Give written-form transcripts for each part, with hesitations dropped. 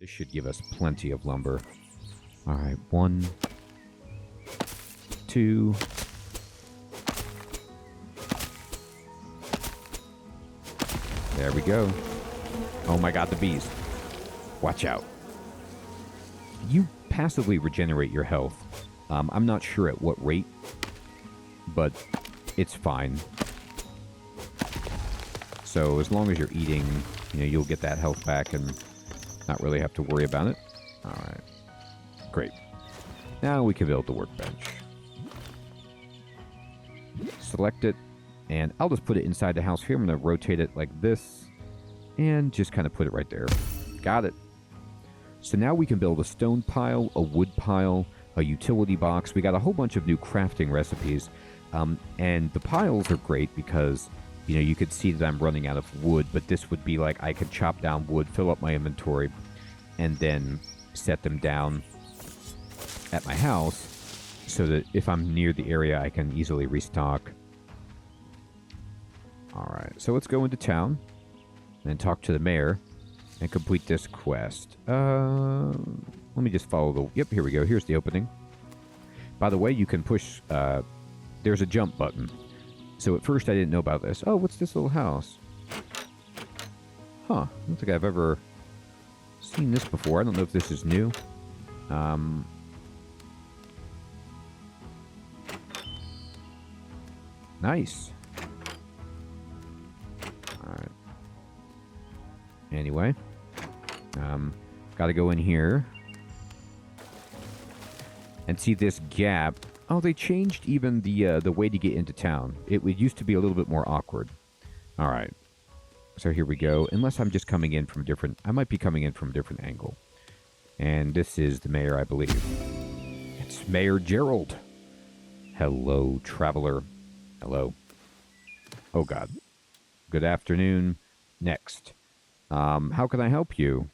This should give us plenty of lumber. All right, 1, 2. There we go. Oh my god, the bees. Watch out. You passively regenerate your health. I'm not sure at what rate, but it's fine. So as long as you're eating, you'll get that health back and not really have to worry about it. All right. Great. Now we can build the workbench. Select it, and I'll just put it inside the house here. I'm going to rotate it like this, and just kind of put it right there. Got it. So now we can build a stone pile, a wood pile, a utility box. We got a whole bunch of new crafting recipes, and the piles are great because, you could see that I'm running out of wood, but this would be like I could chop down wood, fill up my inventory, and then set them down at my house so that if I'm near the area, I can easily restock. All right, so let's go into town and talk to the mayor and complete this quest. Let me just follow the... Yep, here we go. Here's the opening. By the way, you can push... there's a jump button. So at first I didn't know about this. Oh, what's this little house? Huh. I don't think I've ever seen this before. I don't know if this is new. Nice. Alright. Anyway. Gotta go in here. And see this gap. Oh, they changed even the way to get into town. It used to be a little bit more awkward. Alright. So here we go. Unless I'm just coming in from a different... I might be coming in from a different angle. And this is the mayor, I believe. It's Mayor Gerald. Hello, traveler. Hello. Oh, God. Good afternoon. Next. How can I help you?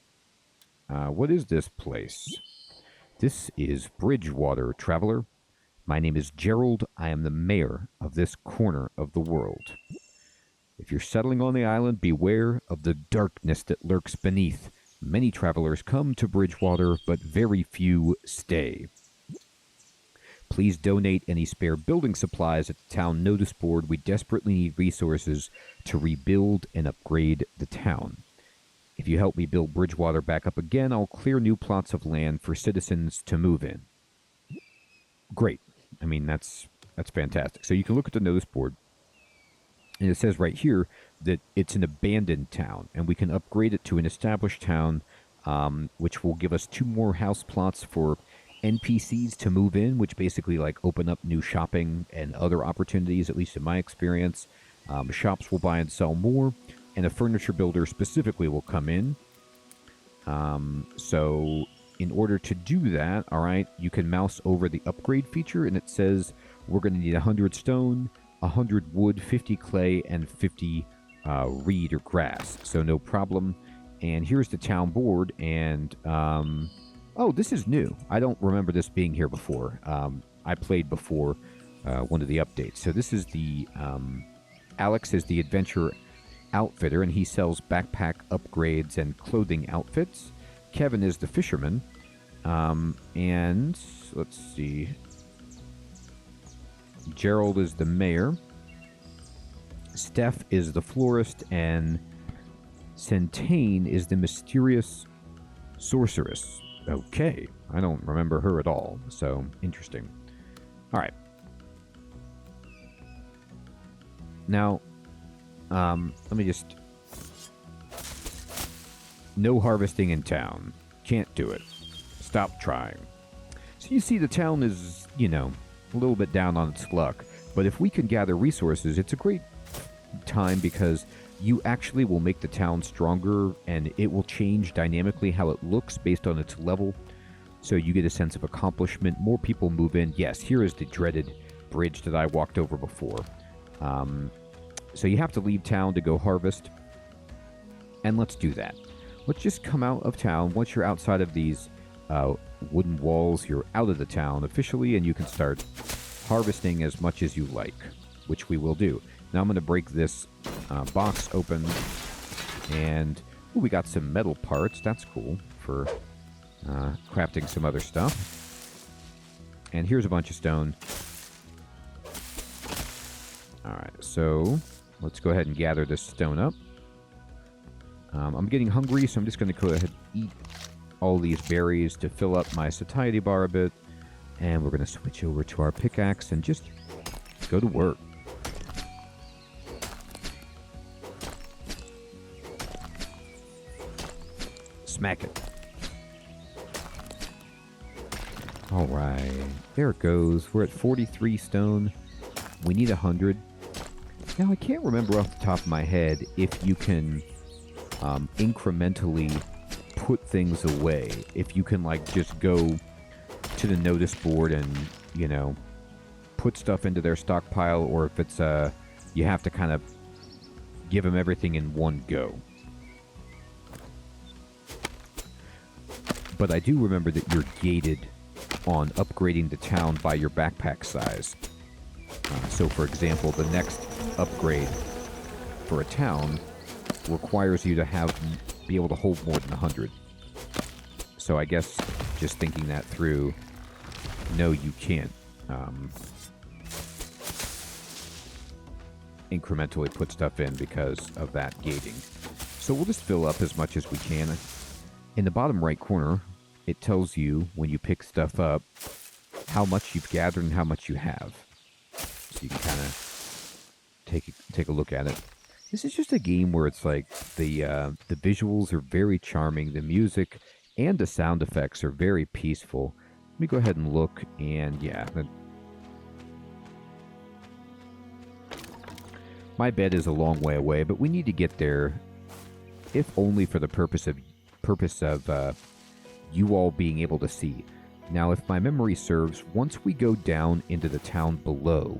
What is this place? This is Bridgewater, traveler. My name is Gerald. I am the mayor of this corner of the world. If you're settling on the island, beware of the darkness that lurks beneath. Many travelers come to Bridgewater, but very few stay. Please donate any spare building supplies at the town notice board. We desperately need resources to rebuild and upgrade the town. If you help me build Bridgewater back up again, I'll clear new plots of land for citizens to move in. Great. I mean, that's fantastic. So you can look at the notice board, and it says right here that it's an abandoned town, and we can upgrade it to an established town, which will give us 2 more house plots for NPCs to move in, which basically like open up new shopping and other opportunities, at least in my experience. Shops will buy and sell more, and a furniture builder specifically will come in. So in order to do that, all right, you can mouse over the upgrade feature, and it says we're going to need 100 stone, 100 wood, 50 clay, and 50 reed or grass. So no problem. And here's the town board, and oh, this is new. I don't remember this being here before. I played before one of the updates. So this is the Alex is the adventure outfitter, and he sells backpack upgrades and clothing outfits. Kevin is the fisherman, and let's see. Gerald is the mayor. Steph is the florist, and Centane is the mysterious sorceress. Okay, I don't remember her at all, so interesting. All right. Now, let me just... No harvesting in town. Can't do it. Stop trying. So you see the town is, a little bit down on its luck. But if we can gather resources, it's a great time because you actually will make the town stronger, and it will change dynamically how it looks based on its level. So you get a sense of accomplishment. More people move in. Yes, here is the dreaded bridge that I walked over before. So you have to leave town to go harvest. And let's do that. Let's just come out of town. Once you're outside of these wooden walls, you're out of the town officially, and you can start harvesting as much as you like, which we will do. Now I'm going to break this box open, and ooh, we got some metal parts. That's cool. for crafting some other stuff. And here's a bunch of stone. Alright, so let's go ahead and gather this stone up. I'm getting hungry, so I'm just going to go ahead and eat all these berries to fill up my satiety bar a bit. And we're going to switch over to our pickaxe and just go to work. Smack it. Alright, there it goes. We're at 43 stone. We need 100. Now, I can't remember off the top of my head if you can incrementally put things away. If you can, like, just go to the notice board and, you know, put stuff into their stockpile, or if it's, you have to kind of give them everything in one go. But I do remember that you're gated on upgrading the town by your backpack size. So, for example, the next upgrade for a town requires you to be able to hold more than 100. So I guess just thinking that through, no, you can't incrementally put stuff in because of that gating. So we'll just fill up as much as we can. In the bottom right corner, it tells you when you pick stuff up how much you've gathered and how much you have. So you can kind of take a look at it. This is just a game where it's like the visuals are very charming, the music and the sound effects are very peaceful. Let me go ahead and look, and yeah, my bed is a long way away, but we need to get there, if only for the purpose of you all being able to see. Now, if my memory serves, once we go down into the town below,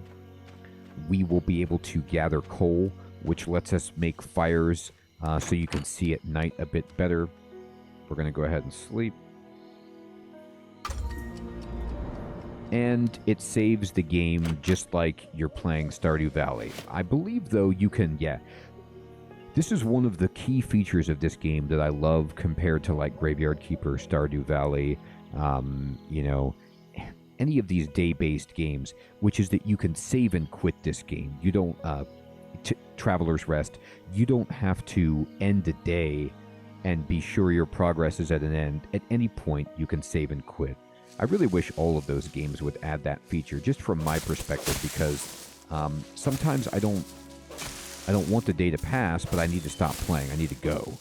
we will be able to gather coal, which lets us make fires so you can see at night a bit better. We're going to go ahead and sleep. And it saves the game just like you're playing Stardew Valley. I believe, though, you can, this is one of the key features of this game that I love compared to, like, Graveyard Keeper, Stardew Valley, you know, any of these day-based games, which is that you can save and quit this game. You don't, Traveler's Rest, you don't have to end a day and be sure your progress is at an end. At any point, you can save and quit. I really wish all of those games would add that feature, just from my perspective, because sometimes I don't want the day to pass, but I need to stop playing. I need to go.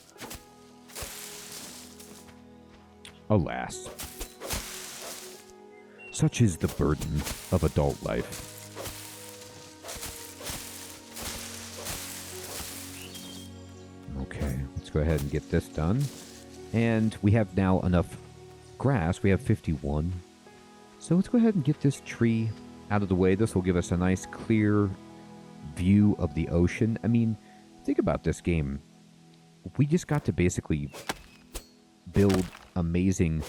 Alas. Such is the burden of adult life. Okay, let's go ahead and get this done. And we have now enough grass. We have 51. So let's go ahead and get this tree out of the way. This will give us a nice clear view of the ocean. I mean, think about this game. We just got to basically build amazing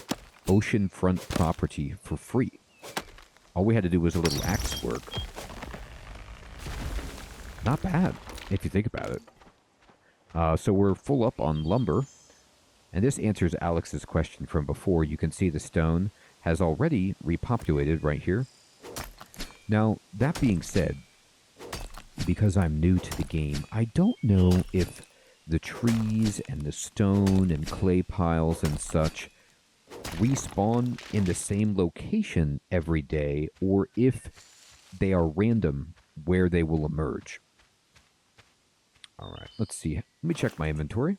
oceanfront property for free. All we had to do was a little axe work. Not bad, if you think about it. So we're full up on lumber. And this answers Alex's question from before. You can see the stone has already repopulated right here. Now, that being said, because I'm new to the game, I don't know if the trees and the stone and clay piles and such respawn in the same location every day, or if they are random where they will emerge. All right, let's see. Let me check my inventory.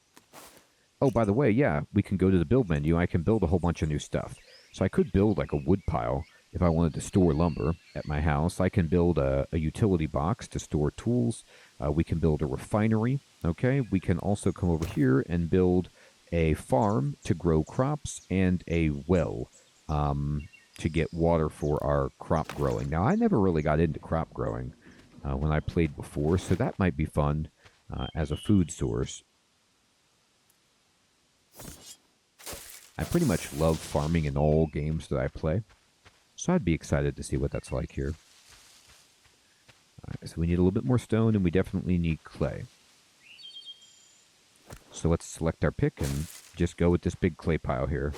Oh, by the way, yeah, we can go to the build menu. I can build a whole bunch of new stuff. So I could build like a wood pile if I wanted to store lumber at my house. I can build a utility box to store tools. We can build a refinery. Okay, we can also come over here and build a farm to grow crops and a well to get water for our crop growing. Now, I never really got into crop growing when I played before, so that might be fun as a food source. I pretty much love farming in all games that I play, so I'd be excited to see what that's like here. All right, so we need a little bit more stone, and we definitely need clay. So let's select our pick and just go with this big clay pile here.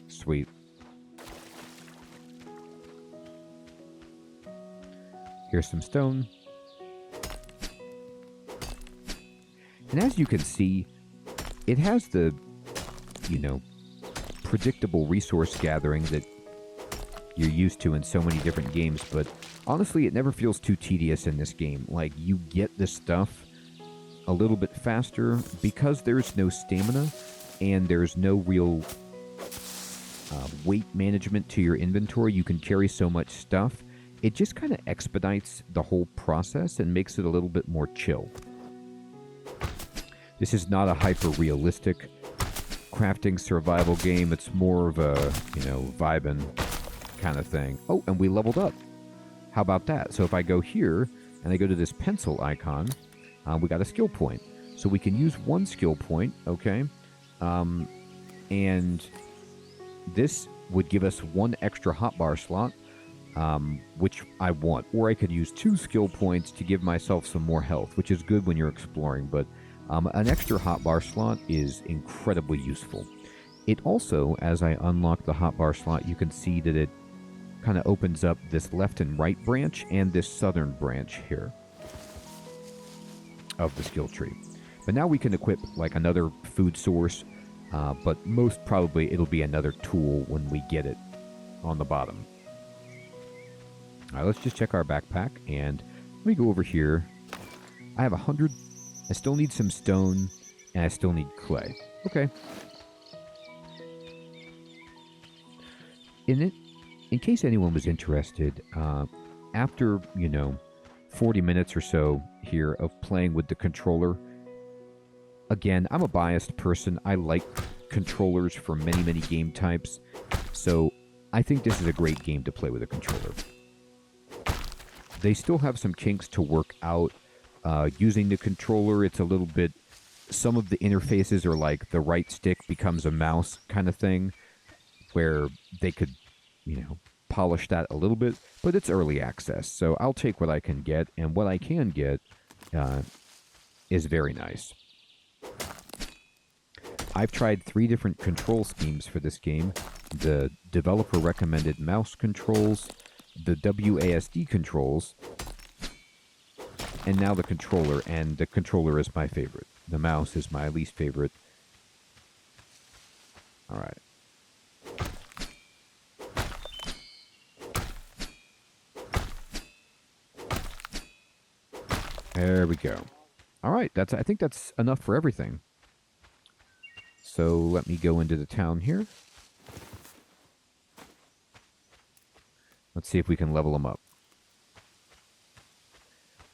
Sweet. Here's some stone. And as you can see, it has the, you know, predictable resource gathering that you're used to in so many different games, but honestly, it never feels too tedious in this game. Like, you get this stuff a little bit faster because there's no stamina and there's no real weight management to your inventory. You can carry so much stuff. It just kind of expedites the whole process and makes it a little bit more chill. This is not a hyper-realistic crafting survival game. It's more of a, you know, vibing kind of thing. Oh, and we leveled up. How about that? So if I go here and I go to this pencil icon, we got a skill point. So we can use one skill point, okay? And this would give us one extra hotbar slot, which I want. Or I could use 2 skill points to give myself some more health, which is good when you're exploring, but an extra hotbar slot is incredibly useful. It also, as I unlock the hotbar slot, you can see that it kind of opens up this left and right branch and this southern branch here of the skill tree. But now we can equip like another food source, but most probably it'll be another tool when we get it on the bottom. All right, let's just check our backpack, and let me go over here. I have 100. I still need some stone, and I still need clay. Okay. In case anyone was interested, after, you know, 40 minutes or so here of playing with the controller, again, I'm a biased person. I like controllers for many, many game types, so I think this is a great game to play with a controller. They still have some kinks to work out. Using the controller, it's a little bit... Some of the interfaces are like the right stick becomes a mouse kind of thing, where they could, you know, polish that a little bit, but it's early access, so I'll take what I can get, and what I can get is very nice. I've tried 3 different control schemes for this game. The developer recommended mouse controls, the WASD controls, and now the controller, and the controller is my favorite. The mouse is my least favorite. Alright. There we go. Alright, I think that's enough for everything. So let me go into the town here. Let's see if we can level them up.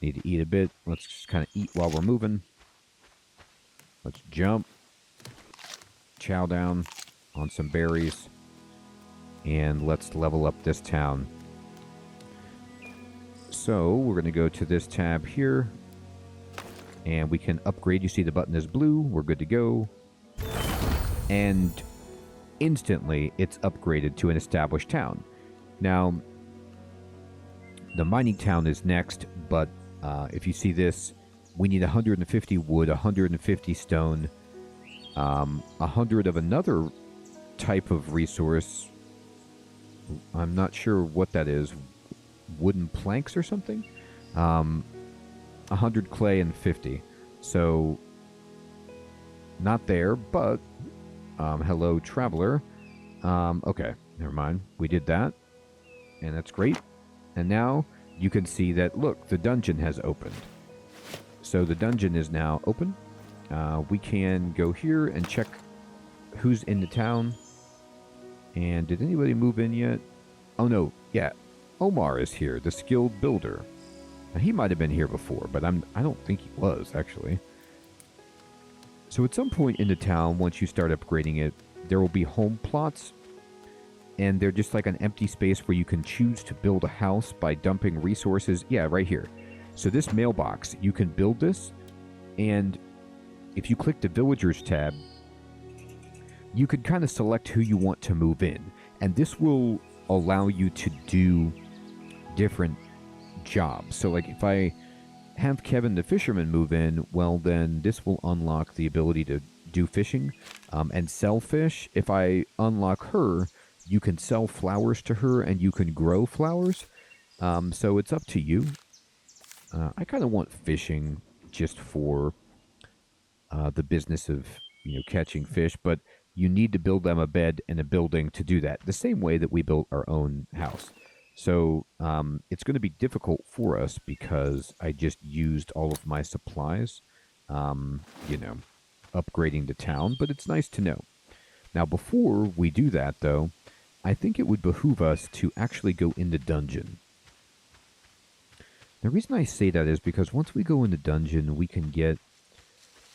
Need to eat a bit. Let's just kind of eat while we're moving. Let's jump. Chow down on some berries. And let's level up this town. So we're going to go to this tab here. And we can upgrade. You see the button is blue. We're good to go. And instantly it's upgraded to an established town. Now, the mining town is next, but if you see this, we need 150 wood, 150 stone, 100 of another type of resource. I'm not sure what that is. Wooden planks or something? 100 clay and 50. So, not there, but hello, traveler. Okay, never mind. We did that, and that's great. And now you can see that, look, the dungeon has opened. So the dungeon is now open. We can go here and check who's in the town. And did anybody move in yet? Oh, no. Yeah. Omar is here, the skilled builder. Now, he might have been here before, but I don't think he was, actually. So at some point in the town, once you start upgrading it, there will be home plots. And they're just like an empty space where you can choose to build a house by dumping resources. Yeah, right here. So this mailbox, you can build this. And if you click the villagers tab, you can kind of select who you want to move in. And this will allow you to do different jobs. So, like, if I have Kevin the fisherman move in, well, then this will unlock the ability to do fishing and sell fish. If I unlock her, you can sell flowers to her and you can grow flowers. So it's up to you. I kind of want fishing just for the business of catching fish, but you need to build them a bed and a building to do that, the same way that we built our own house. So it's going to be difficult for us because I just used all of my supplies, upgrading the town, but it's nice to know. Now, before we do that, though, I think it would behoove us to actually go in the dungeon. The reason I say that is because once we go in the dungeon, we can get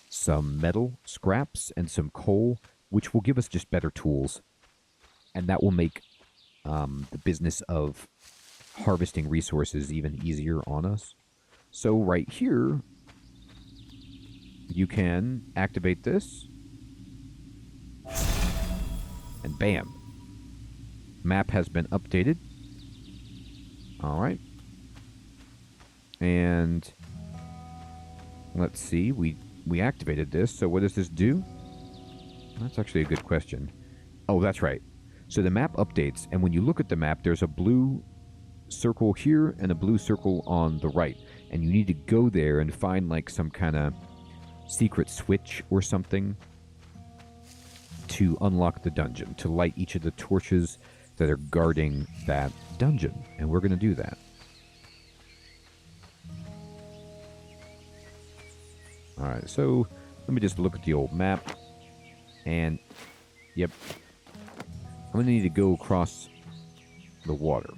some metal scraps and some coal, which will give us just better tools. And that will make the business of harvesting resources even easier on us. So right here, you can activate this. And bam. Map has been updated. All right. And let's see, we activated this. So what does this do? That's actually a good question. Oh, that's right. So the map updates, and when you look at the map, there's a blue circle here and a blue circle on the right. And you need to go there and find like some kind of secret switch or something to unlock the dungeon, to light each of the torches that are guarding that dungeon. And we're going to do that. Alright, so let me just look at the old map. And, yep. I'm going to need to go across the water.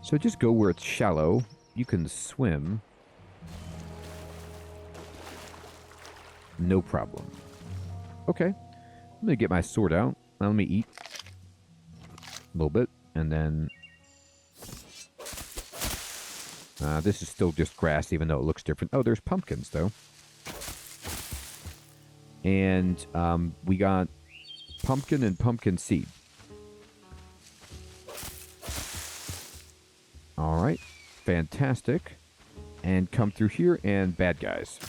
So just go where it's shallow. You can swim. No problem. Okay. I'm going to get my sword out. Now let me eat a little bit. And then... this is still just grass, even though it looks different. Oh, there's pumpkins, though. And we got pumpkin and pumpkin seed. All right. Fantastic. And come through here, and bad guys.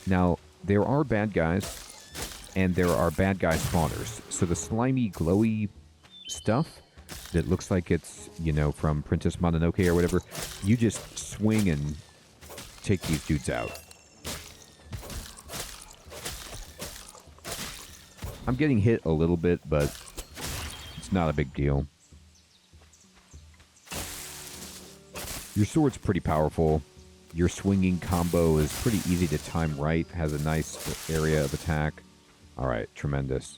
Now, there are bad guys, and there are bad guy spawners. So the slimy, glowy stuff that looks like it's, from Princess Mononoke or whatever, you just swing and take these dudes out. I'm getting hit a little bit, but it's not a big deal. Your sword's pretty powerful. Your swinging combo is pretty easy to time right, has a nice area of attack. All right, tremendous.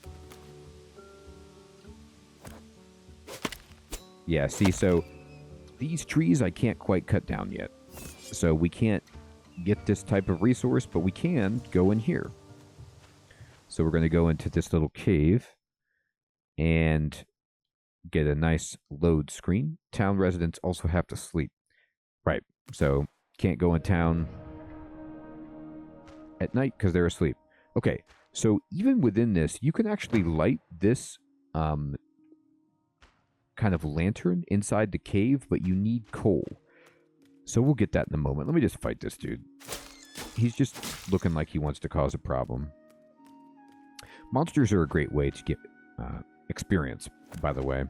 Yeah, see, so these trees I can't quite cut down yet. So we can't get this type of resource, but we can go in here. So we're going to go into this little cave and get a nice load screen. Town residents also have to sleep. Right, so can't go in town at night because they're asleep. Okay, so even within this, you can actually light this kind of lantern inside the cave, but you need coal. So we'll get that in a moment. Let me just fight this dude. He's just looking like he wants to cause a problem. Monsters are a great way to get experience, by the way.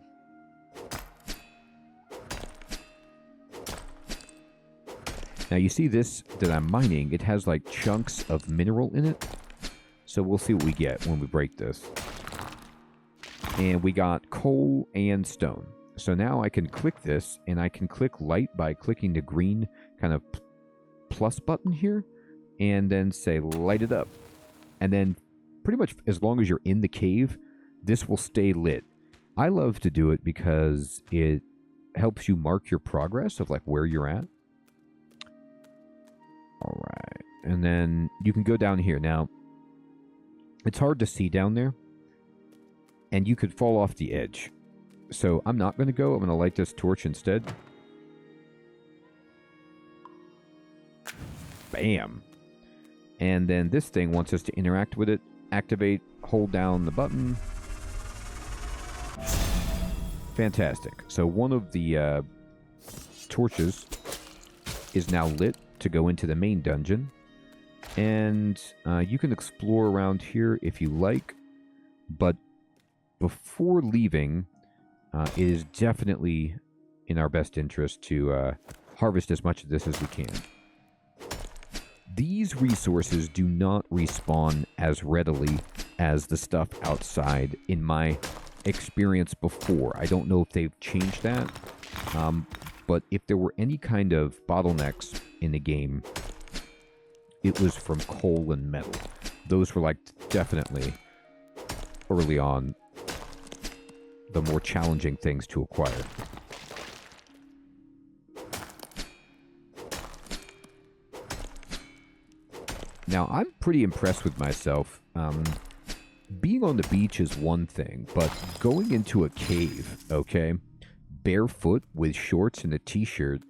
Now you see this that I'm mining, it has like chunks of mineral in it. So we'll see what we get when we break this. And we got coal and stone. So now I can click this, and I can click light by clicking the green kind of plus button here, and then say light it up. And then pretty much as long as you're in the cave, this will stay lit. I love to do it because it helps you mark your progress of like where you're at. All right. And then you can go down here. Now, it's hard to see down there, and you could fall off the edge. So I'm not going to go. I'm going to light this torch instead. Bam. And then this thing wants us to interact with it. Activate, hold down the button. Fantastic. So one of the torches is now lit to go into the main dungeon. And you can explore around here if you like. But before leaving, it is definitely in our best interest to harvest as much of this as we can. These resources do not respawn as readily as the stuff outside in my experience before. I don't know if they've changed that, but if there were any kind of bottlenecks in the game, it was from coal and metal. Those were like definitely early on the more challenging things to acquire. Now, I'm pretty impressed with myself. Being on the beach is one thing, but going into a cave, okay, barefoot with shorts and a t-shirt,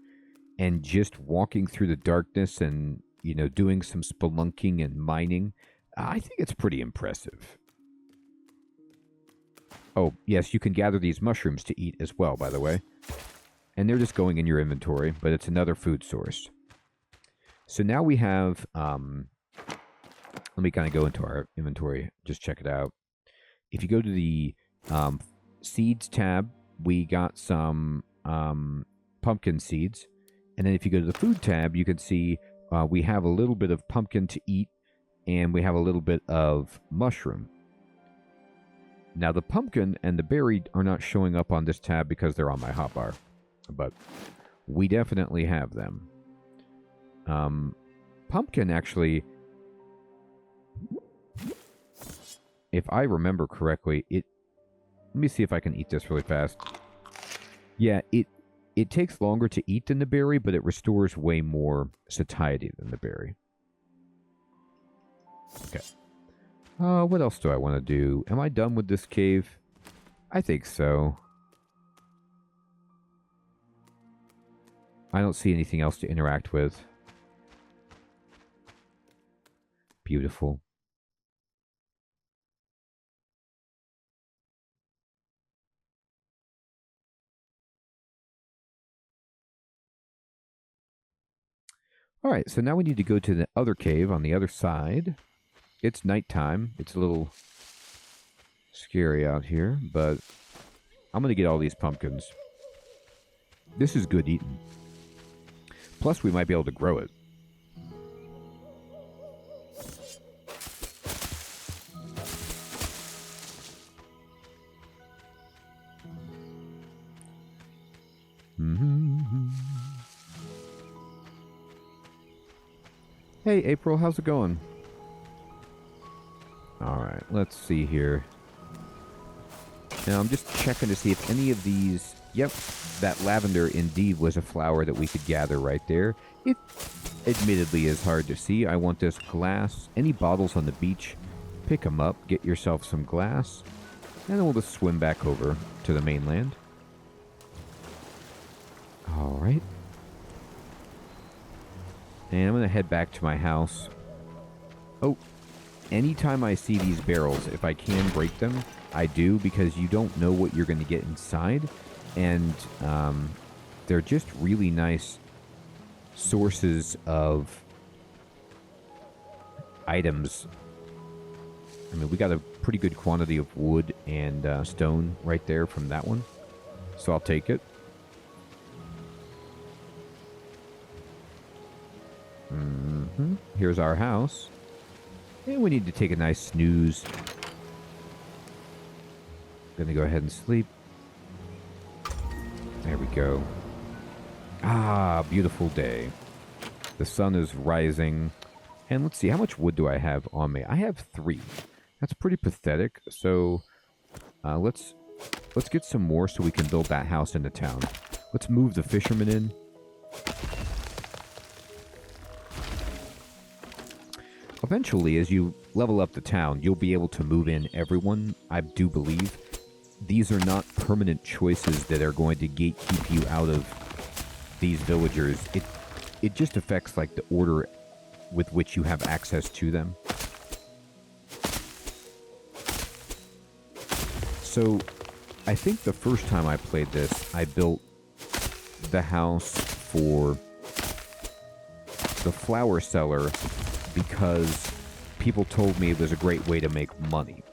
and just walking through the darkness and, you know, doing some spelunking and mining, I think it's pretty impressive. Oh, yes, you can gather these mushrooms to eat as well, by the way. And they're just going in your inventory, but it's another food source. So now we have... let me kind of go into our inventory, just check it out. If you go to the seeds tab, we got some pumpkin seeds. And then if you go to the food tab, you can see we have a little bit of pumpkin to eat, and we have a little bit of mushroom. Now, the pumpkin and the berry are not showing up on this tab because they're on my hotbar, but we definitely have them. Pumpkin, actually, if I remember correctly, let me see if I can eat this really fast. Yeah, it takes longer to eat than the berry, but it restores way more satiety than the berry. Okay. What else do I want to do? Am I done with this cave? I think so. I don't see anything else to interact with. Beautiful. Alright, so now we need to go to the other cave on the other side. It's nighttime. It's a little scary out here, but I'm going to get all these pumpkins. This is good eating. Plus, we might be able to grow it. Hey, April, how's it going? Alright, let's see here. Now, I'm just checking to see if any of these... Yep, that lavender indeed was a flower that we could gather right there. It admittedly is hard to see. I want this glass. Any bottles on the beach, pick them up, get yourself some glass, and then we'll just swim back over to the mainland. Alright. And I'm going to head back to my house. Oh, anytime I see these barrels, if I can break them, I do, because you don't know what you're going to get inside. And they're just really nice sources of items. I mean, we got a pretty good quantity of wood and stone right there from that one. So I'll take it. Here's our house. And we need to take a nice snooze. Gonna go ahead and sleep. There we go. Ah, beautiful day. The sun is rising. And let's see, how much wood do I have on me? I have 3. That's pretty pathetic. So let's get some more so we can build that house in the town. Let's move the fishermen in. Eventually, as you level up the town, you'll be able to move in everyone, I do believe. These are not permanent choices that are going to gatekeep you out of these villagers. It just affects, like, the order with which you have access to them. So, I think the first time I played this, I built the house for the flower seller because people told me it was a great way to make money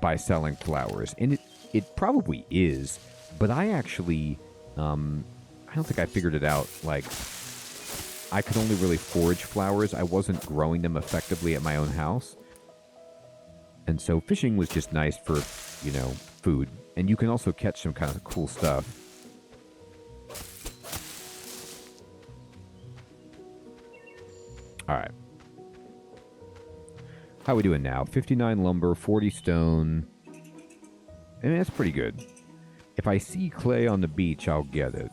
by selling flowers. And it probably is, but I actually, I don't think I figured it out. Like, I could only really forage flowers. I wasn't growing them effectively at my own house. And so fishing was just nice for, you know, food. And you can also catch some kind of cool stuff. All right. How are we doing now? 59 lumber, 40 stone. I mean, that's pretty good. If I see clay on the beach, I'll get it.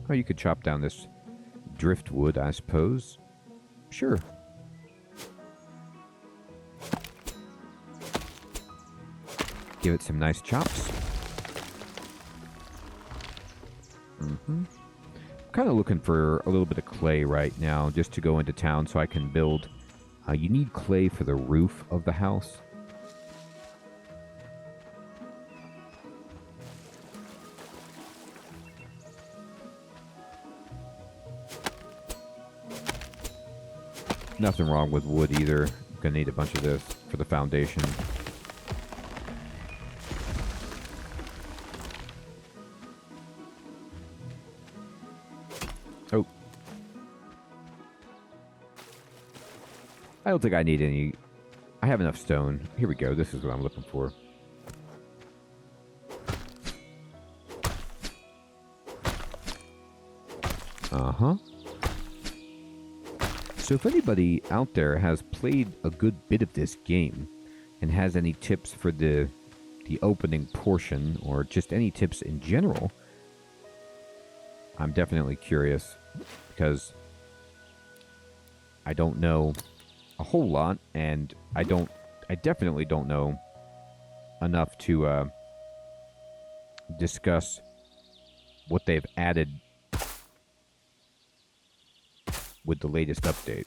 Oh, you could chop down this driftwood, I suppose. Sure. Give it some nice chops. I'm kind of looking for a little bit of clay right now just to go into town so I can build. You need clay for the roof of the house. Nothing wrong with wood either. I'm gonna need a bunch of this for the foundation. Oh. I don't think I need any. I have enough stone. Here we go. This is what I'm looking for. Uh-huh. So if anybody out there has played a good bit of this game and has any tips for the opening portion or just any tips in general, I'm definitely curious because I don't know a whole lot and I definitely don't know enough to discuss what they've added with the latest update.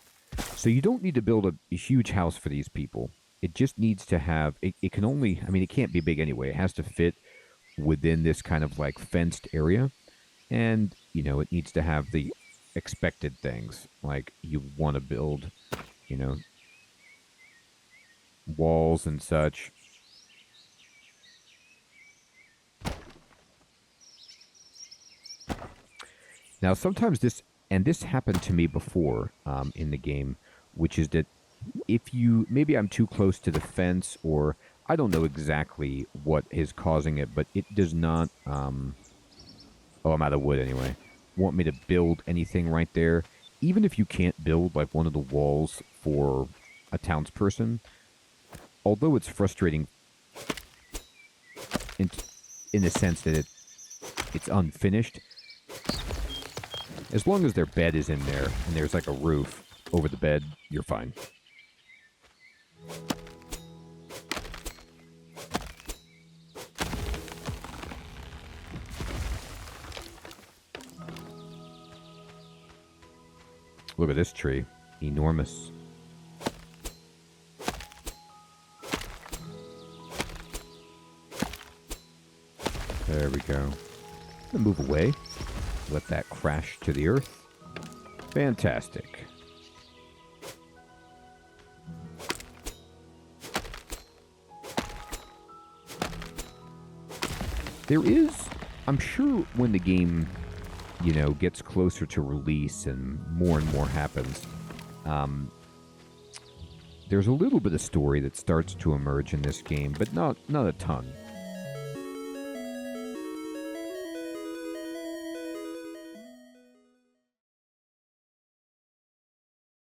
So you don't need to build a huge house for these people. It just needs to have, it can only, I mean, it can't be big anyway. It has to fit within this kind of like fenced area. And, you know, it needs to have the expected things. Like you want to build, you know, walls and such. Now, sometimes this happened to me before in the game, which is that if you, maybe I'm too close to the fence or I don't know exactly what is causing it, but it does not, oh, I'm out of wood anyway, want me to build anything right there. Even if you can't build like one of the walls for a townsperson, although it's frustrating in the sense that it's unfinished, as long as their bed is in there and there's like a roof over the bed, you're fine. Look at this tree. Enormous. There we go. I'm gonna move away. Let that crash to the earth. Fantastic. There is, I'm sure when the game, you know, gets closer to release and more happens, there's a little bit of story that starts to emerge in this game, but not a ton.